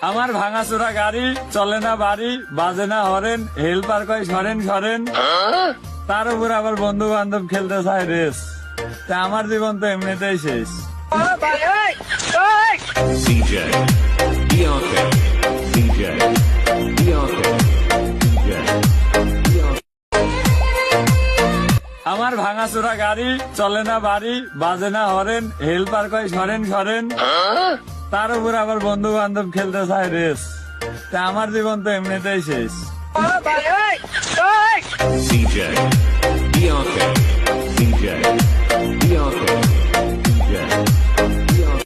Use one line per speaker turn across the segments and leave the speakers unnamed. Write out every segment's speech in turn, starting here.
আমার ভাঙাচোরা গাড়ি, চলে না বাড়ি, বাজে না হরেন, হেল্পার কয় সরেন সরেন। তার উপর আবার বন্ধু বান্ধব খেলতে চায় রেস। তা আমার জীবন তো এমনিতেই শেষ।
DJ Bianca, DJ Bianca, DJ Bianca.
আমার ভাঙাচোরা গাড়ি, চলে না বাড়ি, বাজে না হরেন, হেল্পার কয় সরেন সরেন। তার উপর আবার বন্ধু বান্ধব খেলতে চায় রেস। তা আমার জীবন তো এমনিতেই শেষ।
DJ Bianca, DJ Bianca, DJ Bianca.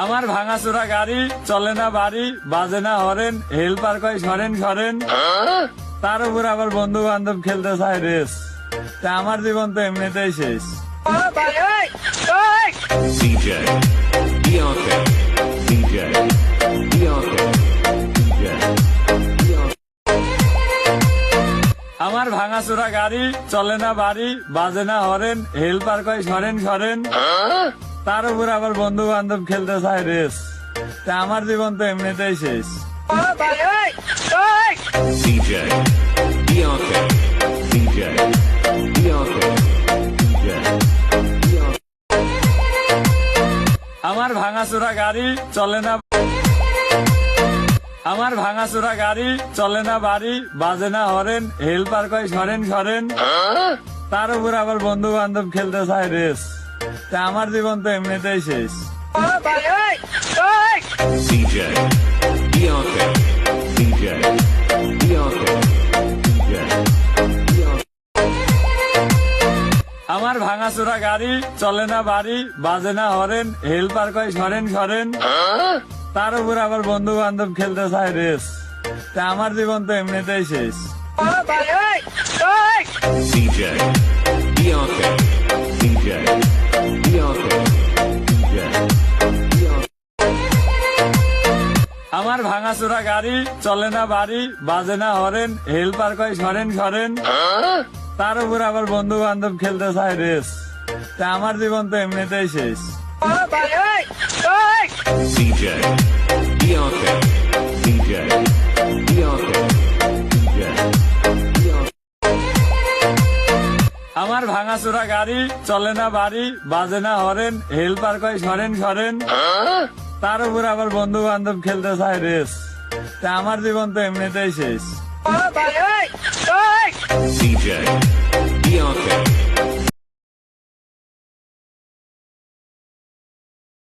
আমার ভাঙাচোরা গাড়ি, চলে না বাড়ি, বাজে না হরেন, হেল্পার কয় সরেন সরেন। তার উপর আবার বন্ধু বান্ধব খেলতে চায় রেস। তা আমার জীবন তো এমনিতেই শেষ।
DJ Bianca, DJ Bianca, DJ Bianca.
আমার ভাঙাচোরা গাড়ি, চলে না বাড়ি, বাজে না হরেন, হেল্পার কয় সরেন সরেন। তার উপর আবার বন্ধু বান্ধব খেলতে চায় রেস। তা আমার জীবন তো এমনিতেই শেষ।
DJ Bianca, DJ Bianca, DJ Bianca.
আমার ভাঙাচোরা গাড়ি, চলে না আমার ভাঙাচোরা গাড়ি, চলে না বাড়ি, বাজে না হরেন, হেল্পার কয় সরেন সরেন। তার উপর আবার বন্ধু বান্ধব খেলতে চায় রেস। তা আমার জীবন তো এমনিতেই শেষ।
DJ Bianca, DJ Bianca, DJ Bianca.
আমার ভাঙাচোরা গাড়ি, চলে না বাড়ি, বাজে না হরেন, হেল্পার কয় সরেন সরেন। তার উপর আবার বন্ধু বান্ধব খেলতে চায় রেস। তা আমার জীবন তো এমনিতেই শেষ।
DJ Bianca, DJ Bianca, DJ Bianca.
আমার ভাঙাচোরা গাড়ি, চলে না বাড়ি, বাজে না হরেন, হেল্পার কয় সরেন সরেন। তার উপর আবার বন্ধু বান্ধব খেলতে চায় রেস। তা আমার জীবন তো এমনিতেই শেষ।
DJ Bianca, DJ Bianca, DJ Bianca.
আমার ভাঙাচোরা গাড়ি, চলে না বাড়ি, বাজে না হরেন, হেল্পার কয় সরেন সরেন। তার উপর আবার বন্ধু বান্ধব খেলতে চায় রেস। তা আমার জীবন তো এমনিতেই শেষ।
DJ Bianca,